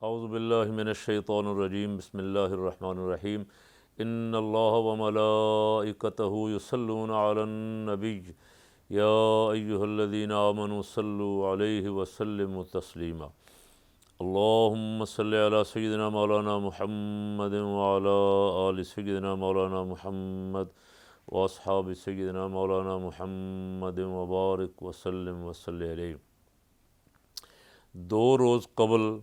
اعوذ باللہ من الشیطان الرجیم بسم اللہ الرحمن الرحیم ان اللہ وملائکتہ یصلون علی النبی یا ایہا الذین آمنوا صلوا علیہ وسلموا تسلیما اللہم صلی علی سیدنا مولانا محمد وعلی آل سیدنا مولانا محمد واصحاب سیدنا مولانا محمد وبارک وسلم وصلی علیہ۔ 2 روز قبل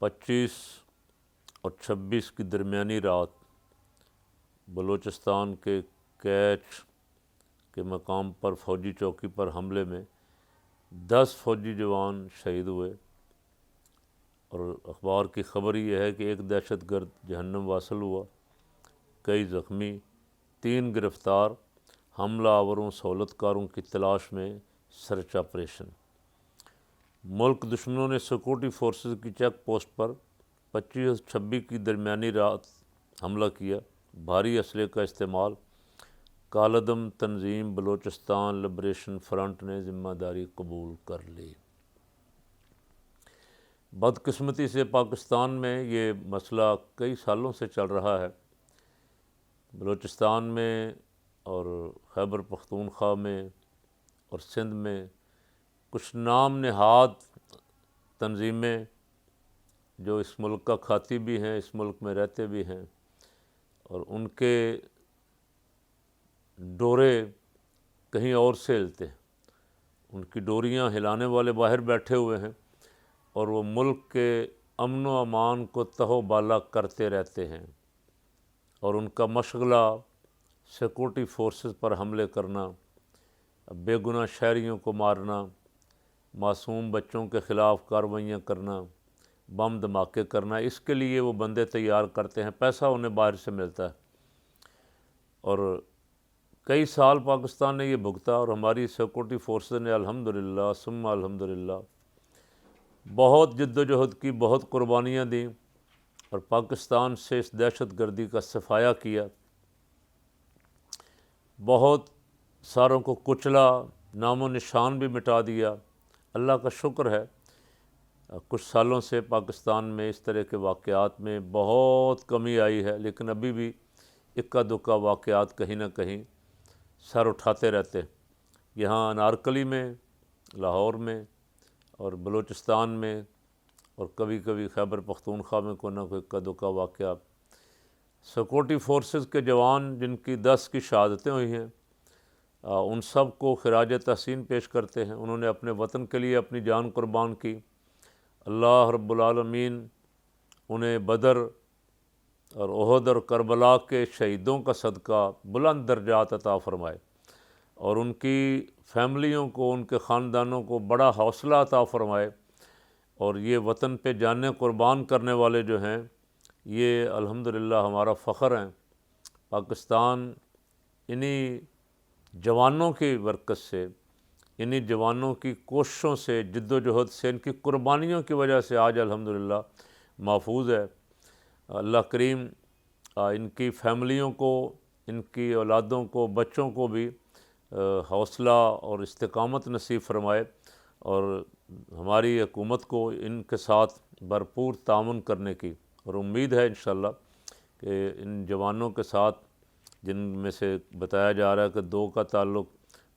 25 اور 26 کی درمیانی رات بلوچستان کے کیچ کے مقام پر فوجی چوکی پر حملے میں 10 فوجی جوان شہید ہوئے، اور اخبار کی خبر یہ ہے کہ ایک دہشت گرد جہنم واصل ہوا، کئی زخمی، 3 گرفتار، حملہ آوروں سہولت کاروں کی تلاش میں سرچ آپریشن۔ ملک دشمنوں نے سیکورٹی فورسز کی چیک پوسٹ پر 25 اور 26 کی درمیانی رات حملہ کیا، بھاری اسلحے کا استعمال۔ کالعدم تنظیم بلوچستان لبریشن فرنٹ نے ذمہ داری قبول کر لی۔ بدقسمتی سے پاکستان میں یہ مسئلہ کئی سالوں سے چل رہا ہے۔ بلوچستان میں اور خیبر پختونخوا میں اور سندھ میں کچھ نام نہاد تنظیمیں جو اس ملک کا کھاتی بھی ہیں، اس ملک میں رہتے بھی ہیں، اور ان کے ڈورے کہیں اور سے ہلتے ہیں، ان کی ڈوریاں ہلانے والے باہر بیٹھے ہوئے ہیں، اور وہ ملک کے امن و امان کو تہو بالا کرتے رہتے ہیں، اور ان کا مشغلہ سیکورٹی فورسز پر حملے کرنا، بے گناہ شہریوں کو مارنا، معصوم بچوں کے خلاف کارروائیاں کرنا، بم دھماکے کرنا، اس کے لیے وہ بندے تیار کرتے ہیں، پیسہ انہیں باہر سے ملتا ہے۔ اور کئی سال پاکستان نے یہ بھگتا، اور ہماری سیکورٹی فورسز نے الحمدللہ ثم الحمدللہ بہت جد و جہد کی، بہت قربانیاں دیں، اور پاکستان سے اس دہشت گردی کا صفایا کیا، بہت ساروں کو کچلا، نام و نشان بھی مٹا دیا۔ اللہ کا شکر ہے کچھ سالوں سے پاکستان میں اس طرح کے واقعات میں بہت کمی آئی ہے، لیکن ابھی بھی اکا دکا واقعات کہیں نہ کہیں سر اٹھاتے رہتے ہیں۔ یہاں انارکلی میں، لاہور میں اور بلوچستان میں، اور کبھی کبھی خیبر پختونخوا میں کوئی نہ کوئی اکا دکا واقعہ۔ سیکورٹی فورسز کے جوان جن کی 10 کی شہادتیں ہوئی ہیں، ان سب کو خراج تحسین پیش کرتے ہیں۔ انہوں نے اپنے وطن کے لیے اپنی جان قربان کی۔ اللہ رب العالمین انہیں بدر اور احد اور کربلا کے شہیدوں کا صدقہ بلند درجات عطا فرمائے، اور ان کی فیملیوں کو، ان کے خاندانوں کو بڑا حوصلہ عطا فرمائے۔ اور یہ وطن پہ جانیں قربان کرنے والے جو ہیں، یہ الحمدللہ ہمارا فخر ہیں۔ پاکستان انہی جوانوں کی برکت سے، انہی جوانوں کی کوششوں سے، جد و جہد سے، ان کی قربانیوں کی وجہ سے آج الحمدللہ محفوظ ہے۔ اللہ کریم ان کی فیملیوں کو، ان کی اولادوں کو، بچوں کو بھی حوصلہ اور استقامت نصیب فرمائے، اور ہماری حکومت کو ان کے ساتھ بھرپور تعاون کرنے کی، اور امید ہے انشاءاللہ کہ ان جوانوں کے ساتھ، جن میں سے بتایا جا رہا ہے کہ 2 کا تعلق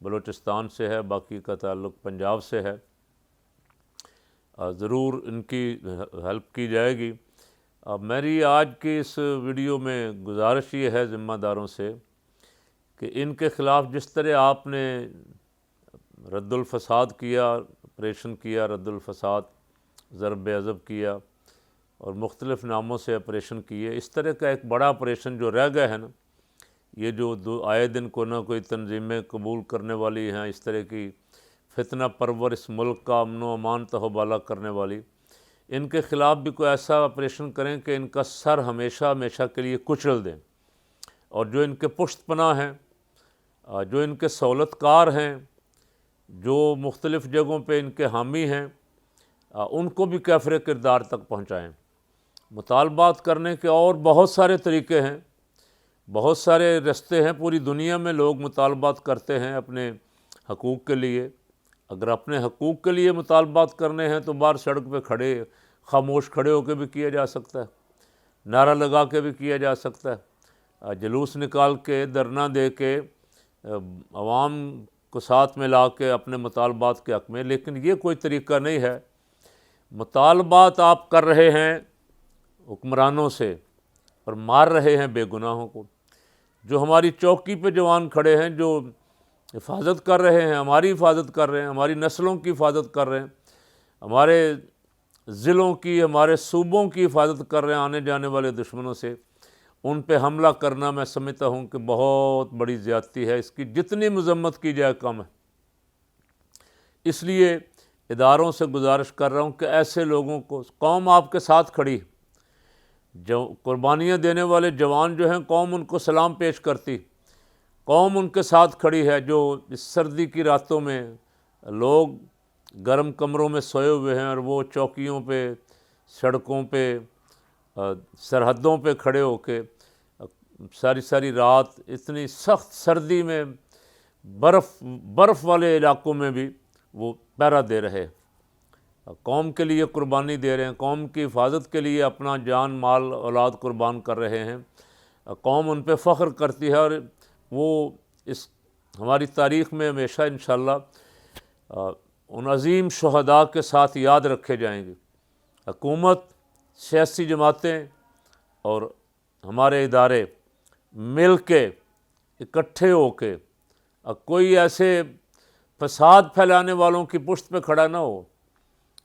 بلوچستان سے ہے، باقی کا تعلق پنجاب سے ہے، ضرور ان کی ہیلپ کی جائے گی۔ میری آج کی اس ویڈیو میں گزارش یہ ہے ذمہ داروں سے کہ ان کے خلاف جس طرح آپ نے رد الفساد کیا، آپریشن کیا، رد الفساد، ضرب عضب کیا، اور مختلف ناموں سے آپریشن کیے، اس طرح کا ایک بڑا آپریشن جو رہ گئے ہیں نا، یہ جو آئے دن کو نہ کوئی تنظیمیں قبول کرنے والی ہیں، اس طرح کی فتنہ پرور، اس ملک کا امن و امان تہو بالا کرنے والی، ان کے خلاف بھی کوئی ایسا آپریشن کریں کہ ان کا سر ہمیشہ ہمیشہ کے لیے کچل دیں، اور جو ان کے پشت پناہ ہیں، جو ان کے سہولت کار ہیں، جو مختلف جگہوں پہ ان کے حامی ہیں، ان کو بھی کیفر کردار تک پہنچائیں۔ مطالبات کرنے کے اور بہت سارے طریقے ہیں، بہت سارے رستے ہیں، پوری دنیا میں لوگ مطالبات کرتے ہیں اپنے حقوق کے لیے، اگر اپنے حقوق کے لیے مطالبات کرنے ہیں تو باہر سڑک پہ کھڑے خاموش کھڑے ہو کے بھی کیا جا سکتا ہے، نعرہ لگا کے بھی کیا جا سکتا ہے، جلوس نکال کے، دھرنا دے کے، عوام کو ساتھ میں لا کے اپنے مطالبات کے حق میں، لیکن یہ کوئی طریقہ نہیں ہے۔ مطالبات آپ کر رہے ہیں حکمرانوں سے اور مار رہے ہیں بے گناہوں کو۔ جو ہماری چوکی پہ جوان کھڑے ہیں، جو حفاظت کر رہے ہیں، ہماری حفاظت کر رہے ہیں، ہماری نسلوں کی حفاظت کر رہے ہیں، ہمارے ضلعوں کی، ہمارے صوبوں کی حفاظت کر رہے ہیں آنے جانے والے دشمنوں سے، ان پہ حملہ کرنا میں سمجھتا ہوں کہ بہت بڑی زیادتی ہے۔ اس کی جتنی مذمت کی جائے کم ہے۔ اس لیے اداروں سے گزارش کر رہا ہوں کہ ایسے لوگوں کو، قوم آپ کے ساتھ کھڑی، جو قربانیاں دینے والے جوان جو ہیں، قوم ان کو سلام پیش کرتی، قوم ان کے ساتھ کھڑی ہے۔ جو اس سردی کی راتوں میں لوگ گرم کمروں میں سوئے ہوئے ہیں اور وہ چوکیوں پہ، سڑکوں پہ، سرحدوں پہ کھڑے ہو کے ساری ساری رات اتنی سخت سردی میں برف والے علاقوں میں بھی وہ پہرا دے رہے، قوم کے لیے قربانی دے رہے ہیں، قوم کی حفاظت کے لیے اپنا جان مال اولاد قربان کر رہے ہیں۔ قوم ان پہ فخر کرتی ہے، اور وہ اس ہماری تاریخ میں ہمیشہ انشاءاللہ ان عظیم شہداء کے ساتھ یاد رکھے جائیں گے۔ حکومت، سیاسی جماعتیں اور ہمارے ادارے مل کے، اکٹھے ہو کے، کوئی ایسے فساد پھیلانے والوں کی پشت پہ کھڑا نہ ہو،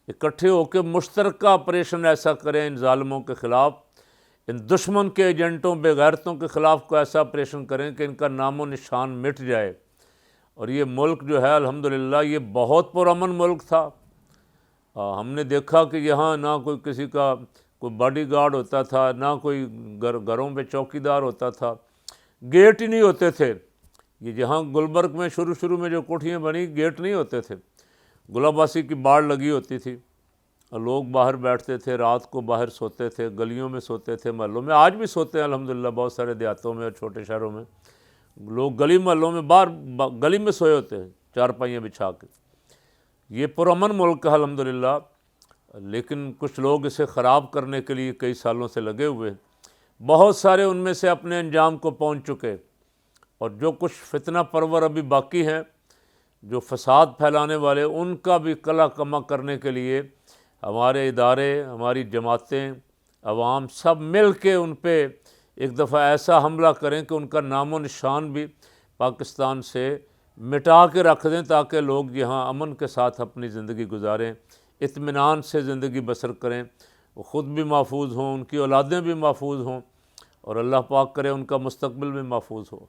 اکٹھے ہو کے مشترکہ آپریشن ایسا کریں ان ظالموں کے خلاف، ان دشمن کے ایجنٹوں، بے غیرتوں کے خلاف کوئی ایسا آپریشن کریں کہ ان کا نام و نشان مٹ جائے۔ اور یہ ملک جو ہے الحمدللہ یہ بہت پرامن ملک تھا۔ ہم نے دیکھا کہ یہاں نہ کوئی کسی کا کوئی باڈی گارڈ ہوتا تھا، نہ کوئی گھروں پہ چوکی دار ہوتا تھا، گیٹ ہی نہیں ہوتے تھے۔ یہ جہاں گلبرگ میں شروع میں جو کوٹھیاں بنی، گیٹ نہیں ہوتے تھے، گلاباسی کی باڑ لگی ہوتی تھی، اور لوگ باہر بیٹھتے تھے، رات کو باہر سوتے تھے، گلیوں میں سوتے تھے، محلوں میں، آج بھی سوتے ہیں الحمدللہ بہت سارے دیہاتوں میں اور چھوٹے شہروں میں لوگ گلی محلوں میں باہر گلی میں سوئے ہوتے ہیں چارپائیاں بچھا کے۔ یہ پرامن ملک ہے الحمدللہ، لیکن کچھ لوگ اسے خراب کرنے کے لیے کئی سالوں سے لگے ہوئے ہیں۔ بہت سارے ان میں سے اپنے انجام کو پہنچ چکے، اور جو کچھ فتنہ پرور ابھی باقی ہیں، جو فساد پھیلانے والے، ان کا بھی کلا کما کرنے کے لیے ہمارے ادارے، ہماری جماعتیں، عوام سب مل کے ان پہ ایک دفعہ ایسا حملہ کریں کہ ان کا نام و نشان بھی پاکستان سے مٹا کے رکھ دیں، تاکہ لوگ یہاں امن کے ساتھ اپنی زندگی گزاریں، اطمینان سے زندگی بسر کریں، وہ خود بھی محفوظ ہوں، ان کی اولادیں بھی محفوظ ہوں، اور اللہ پاک کرے ان کا مستقبل بھی محفوظ ہو۔